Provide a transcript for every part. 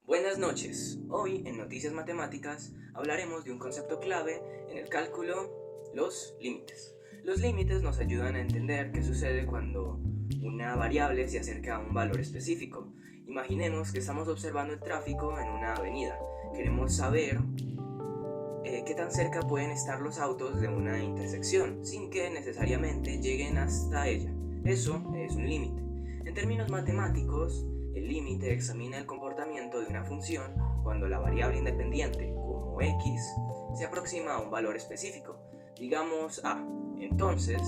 Buenas noches. Hoy en Noticias Matemáticas hablaremos de un concepto clave en el cálculo, los límites. Los límites nos ayudan a entender qué sucede cuando una variable se acerca a un valor específico. Imaginemos que estamos observando el tráfico en una avenida. Queremos saber qué tan cerca pueden estar los autos de una intersección sin que necesariamente lleguen hasta ella. Eso es un límite. En términos matemáticos, el límite examina el comportamiento de una función cuando la variable independiente, como x, se aproxima a un valor específico, digamos a. Entonces,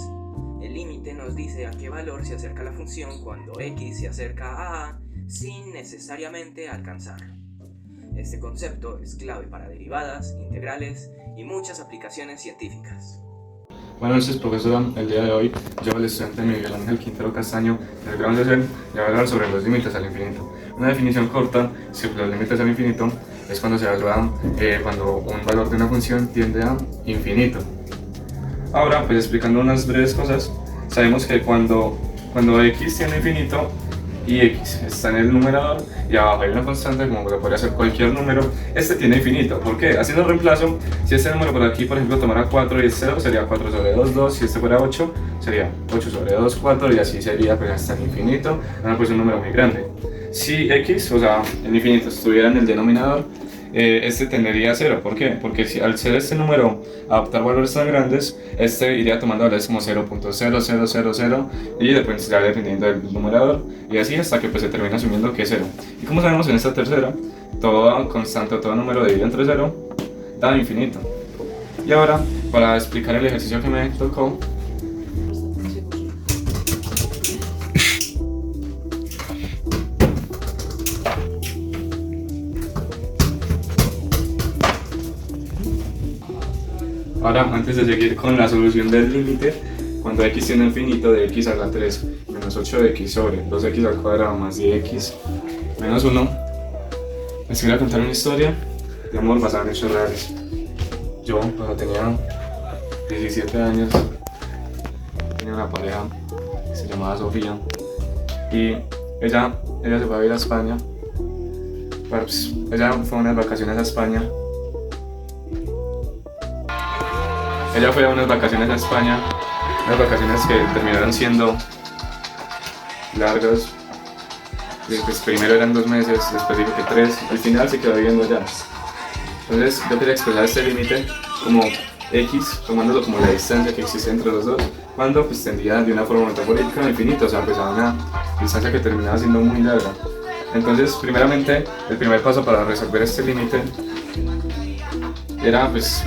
el límite nos dice a qué valor se acerca la función cuando x se acerca a sin necesariamente alcanzarlo. Este concepto es clave para derivadas, integrales y muchas aplicaciones científicas. Buenas noches, profesora. El día de hoy yo, el estudiante Miguel Ángel Quintero Castaño del grado de le voy a hablar sobre los límites al infinito. Una definición corta es que los límites al infinito es cuando se habla cuando un valor de una función tiende a infinito. Ahora, pues explicando unas breves cosas, sabemos que cuando x tiende a infinito y x está en el numerador y abajo hay una constante, como que podría ser cualquier número, este tiene infinito. ¿Por qué? Haciendo el reemplazo, si este número por aquí, por ejemplo, tomara 4 y es 0, sería 4 sobre 2, 2. Si este fuera 8, sería 8 sobre 2, 4, y así sería pues hasta el infinito. Pues un número muy grande. Si x, o sea, el infinito, estuviera en el denominador, este tendería a 0. ¿Por qué? Porque si al ser este número adoptar valores tan grandes, este iría tomando valores como 0.0000 y después ya dependiendo del numerador, y así hasta que pues se termina asumiendo que es 0. Y como sabemos, en esta tercera, toda constante o todo número dividido entre 0 da infinito. Y ahora, para explicar el ejercicio que me tocó, ahora, antes de seguir con la solución del límite, cuando x tiende a infinito, de x a la 3 menos 8x sobre 2x al cuadrado más 10x menos 1, les voy a contar una historia de amor basada en hechos reales. Yo, cuando tenía 17 años, tenía una pareja que se llamaba Sofía, y ella se fue a ir a España. Pues, ella fue a unas vacaciones a España. Ella fue a unas vacaciones a España, unas vacaciones que terminaron siendo largas. Pues primero eran 2 meses, después dijo que 3, al final se quedó viviendo allá. Entonces yo quería expresar este límite como x, tomándolo como la distancia que existe entre los dos, cuando pues tendía de una forma metafórica a infinito, o sea, pues a una distancia que terminaba siendo muy larga. Entonces, primeramente, el primer paso para resolver este límite era pues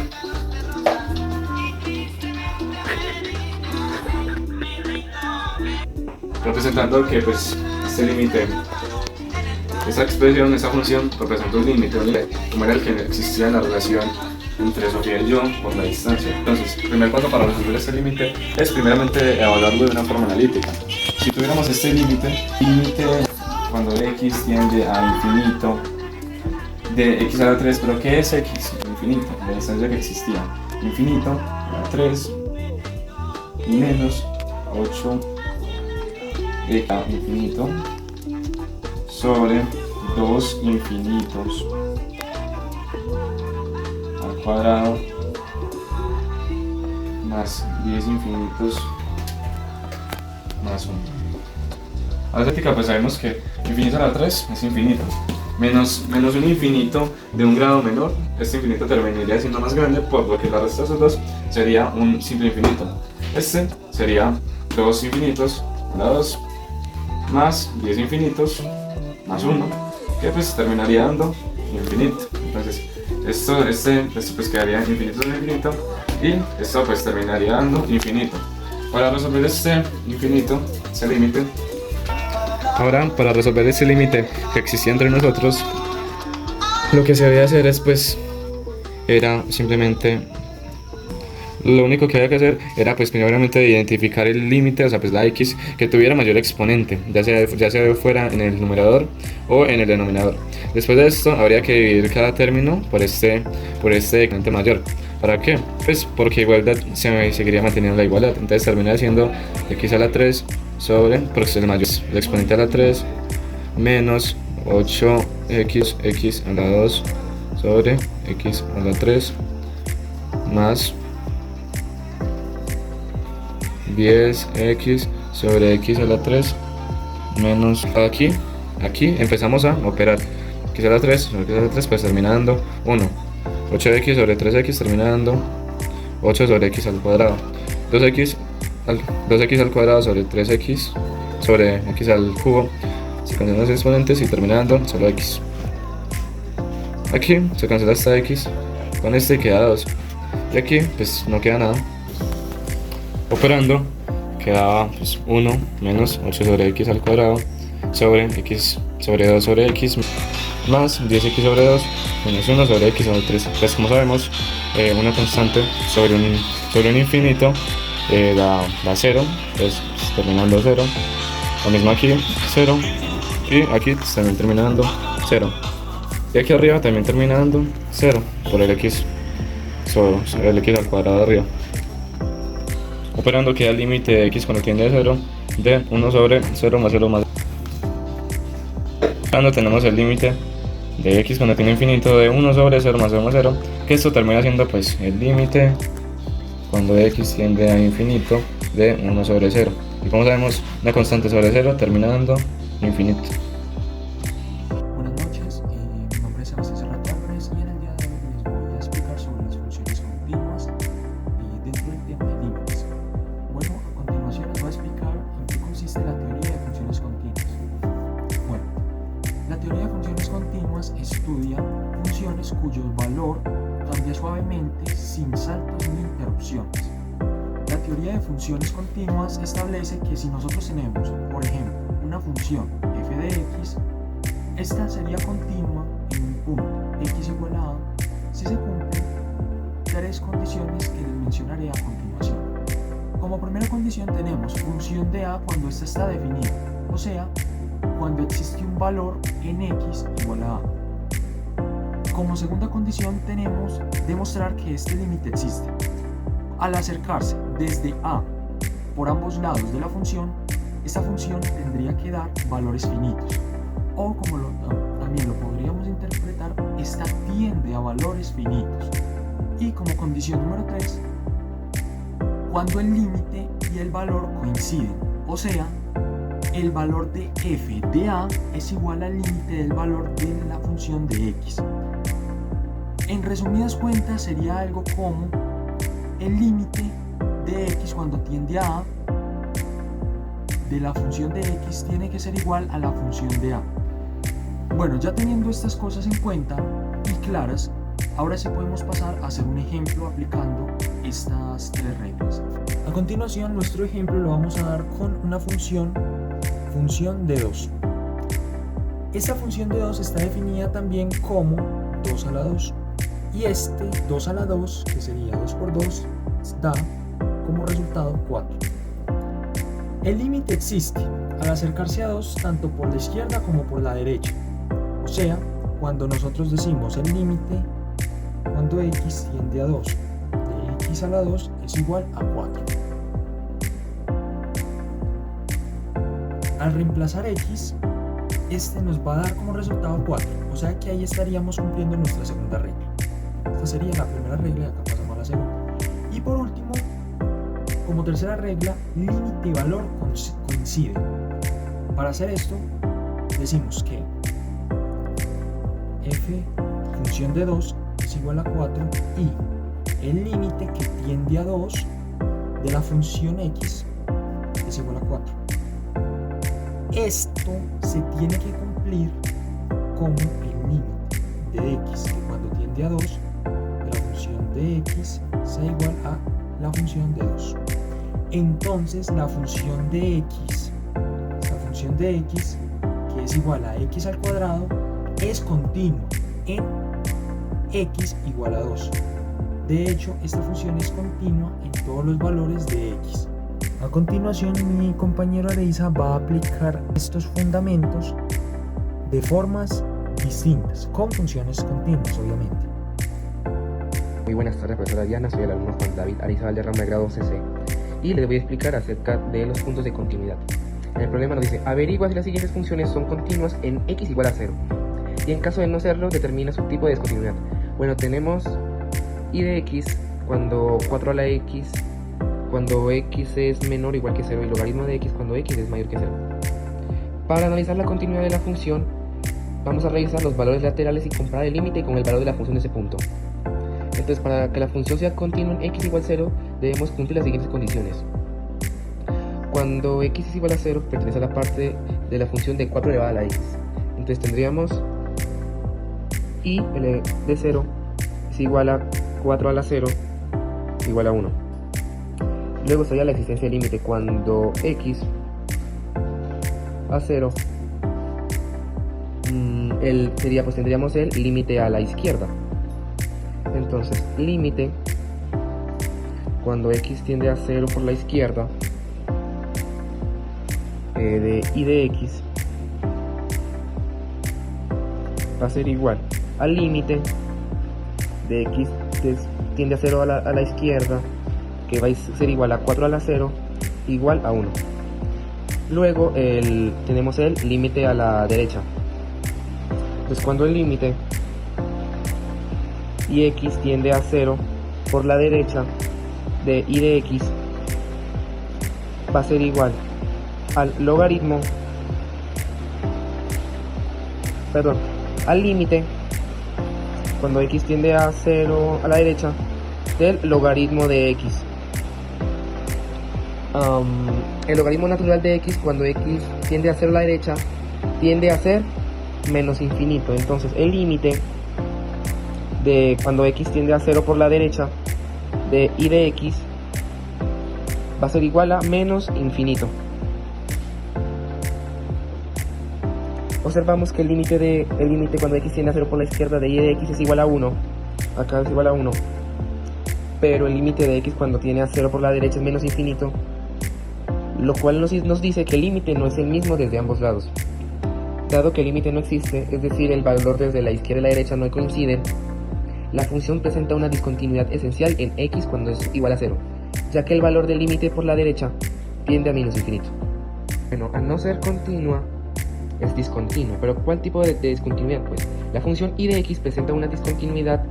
representando que pues este límite, esa expresión, esa función representa un límite, como era el que existía en la relación entre Sofía y yo por la distancia. Entonces, el primer paso para resolver este límite es primeramente evaluarlo de una forma analítica. Si tuviéramos este límite cuando x tiende a infinito de x a la 3, pero ¿qué es x? Infinito, la distancia que existía. Infinito a la 3 menos 8 a infinito sobre 2 infinitos al cuadrado más 10 infinitos más 1. A la práctica pues sabemos que infinito a la 3 es infinito, menos un infinito de un grado menor, este infinito terminaría siendo más grande, por lo que la resta de esos dos sería un simple infinito. Este sería 2 infinitos a la 2 más 10 infinitos más 1, que pues terminaría dando infinito. Entonces esto pues quedaría infinito sobre infinito, y esto pues terminaría dando infinito. Para resolver este infinito, ese límite, ahora para resolver ese límite que existía entre nosotros, lo que se debía hacer es pues era simplemente, lo único que había que hacer era pues primeramente identificar el límite, o sea pues la x que tuviera mayor exponente, ya sea fuera en el numerador o en el denominador. Después de esto habría que dividir cada término por este exponente mayor. ¿Para qué? Pues porque igualdad se seguiría manteniendo la igualdad, entonces termina siendo x a la 3 sobre, porque es el mayor, el exponente a la 3 menos 8 x a la 2 sobre x a la 3 más 10x sobre x a la 3 menos aquí empezamos a operar x a la 3 sobre x a la 3, pues termina dando 1. 8x sobre 3x termina dando 8 sobre x al cuadrado. 2x al cuadrado sobre 3x sobre x al cubo. Se cancelan los exponentes y termina dando solo x. Aquí se cancela esta x con este y queda 2. Y aquí pues no queda nada. Operando quedaba pues 1 menos 8 sobre x al cuadrado sobre x sobre 2 sobre x más 10x sobre 2 menos 1 sobre x sobre 3. Pues como sabemos, una constante sobre un infinito da 0, pues terminando 0. Lo mismo aquí, 0. Y aquí también termina dando 0. Y aquí arriba también termina dando 0 por el x sobre el x al cuadrado de arriba. Operando queda el límite de x cuando tiende a 0 de 1 sobre 0 más 0 más. Cuando tenemos el límite de x cuando tiene infinito de 1 sobre 0 más 0 más 0, que esto termina siendo pues el límite cuando x tiende a infinito de 1 sobre 0. Y como sabemos, una constante sobre 0 termina dando infinito. Buenas noches, mi nombre es Sebastián Serrat Álvarez y en el día de hoy les voy a explicar sobre las funciones continuas dentro del tema de límites. Bueno, a continuación les voy a explicar en qué consiste la teoría de funciones continuas. Bueno, la teoría de funciones continuas estudia funciones cuyo valor cambia suavemente sin saltos ni interrupciones. La teoría de funciones continuas establece que si nosotros tenemos, por ejemplo, una función f de x, esta sería continua en un punto x igual a a si se cumplen tres condiciones que les mencionaré a continuación. Como primera condición tenemos función de a cuando esta está definida, o sea, cuando existe un valor en x igual a a. Como segunda condición tenemos demostrar que este límite existe. Al acercarse desde a por ambos lados de la función, esta función tendría que dar valores finitos. O como también lo podríamos interpretar, esta tiende a valores finitos. Y como condición número 3, cuando el límite y el valor coinciden, o sea, el valor de f de a es igual al límite del valor de la función de x. En resumidas cuentas sería algo como el límite de x cuando tiende a de la función de x tiene que ser igual a la función de a. Bueno, ya teniendo estas cosas en cuenta y claras, ahora sí podemos pasar a hacer un ejemplo aplicando estas tres reglas. A continuación, nuestro ejemplo lo vamos a dar con una función de 2. Esta función de 2 está definida también como 2 a la 2. Y este 2 a la 2, que sería 2 por 2, da como resultado 4. El límite existe al acercarse a 2 tanto por la izquierda como por la derecha. O sea, cuando nosotros decimos el límite, cuando x tiende a 2, de x a la 2 es igual a 4. Al reemplazar x, este nos va a dar como resultado 4. O sea que ahí estaríamos cumpliendo nuestra segunda regla. Esta sería la primera regla y acá pasamos a la segunda. Y por último, como tercera regla, límite y valor coinciden. Para hacer esto, decimos que f función de 2 es igual a 4 y el límite que tiende a 2 de la función x es igual a 4. Esto se tiene que cumplir como el límite de x que cuando tiende a 2 de la función de x sea igual a la función de 2. Entonces la función de x, esta función de x que es igual a x al cuadrado, es continua en x igual a 2. De hecho, esta función es continua en todos los valores de x. A continuación, mi compañero Areiza va a aplicar estos fundamentos de formas distintas, con funciones continuas, obviamente. Muy buenas tardes, profesora Diana. Soy el alumno Juan David Areiza Valderrama de grado CC y les voy a explicar acerca de los puntos de continuidad. En el problema nos dice: averigua si las siguientes funciones son continuas en x igual a 0. y en caso de no serlo determina su tipo de discontinuidad. Bueno, tenemos y de x cuando 4 a la x cuando x es menor o igual que 0 y logaritmo de x cuando x es mayor que 0. Para analizar la continuidad de la función vamos a revisar los valores laterales y comparar el límite con el valor de la función de ese punto. Entonces, para que la función sea continua en x igual 0 debemos cumplir las siguientes condiciones. Cuando x es igual a 0 pertenece a la parte de la función de 4 elevada a la x. Entonces tendríamos y de 0 es igual a 4 a la 0 igual a 1. Luego estaría la existencia del límite cuando x a 0 pues tendríamos el límite a la izquierda. Entonces límite cuando x tiende a 0 por la izquierda de y de x va a ser igual al límite de x que tiende a 0 a la izquierda, que va a ser igual a 4 a la 0 igual a 1. Luego tenemos el límite a la derecha. Entonces cuando el límite y x tiende a 0 por la derecha de y de x va a ser igual al logaritmo, al límite cuando x tiende a 0 a la derecha del logaritmo de x. El logaritmo natural de x cuando x tiende a 0 a la derecha tiende a ser menos infinito. Entonces el límite de cuando x tiende a 0 por la derecha de y de x va a ser igual a menos infinito. Observamos que el límite cuando x tiende a 0 por la izquierda de y de x es igual a 1. Acá es igual a 1. Pero el límite de x cuando tiende a 0 por la derecha es menos infinito, lo cual nos dice que el límite no es el mismo desde ambos lados. Dado que el límite no existe, es decir, el valor desde la izquierda y la derecha no coinciden, la función presenta una discontinuidad esencial en x cuando es igual a 0, ya que el valor del límite por la derecha tiende a menos infinito. Bueno, al no ser continua, es discontinua. ¿Pero cuál tipo de discontinuidad? Pues la función y de x presenta una discontinuidad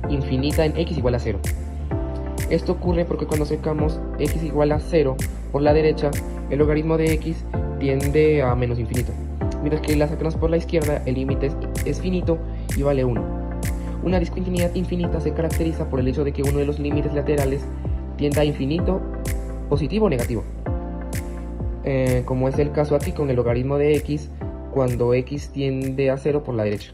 infinita en x igual a 0. Esto ocurre porque cuando sacamos x igual a 0 por la derecha, el logaritmo de x tiende a menos infinito, mientras que la sacamos por la izquierda, el límite es finito y vale 1. Una discontinuidad infinita se caracteriza por el hecho de que uno de los límites laterales tienda a infinito, positivo o negativo, como es el caso aquí con el logaritmo de x cuando x tiende a 0 por la derecha.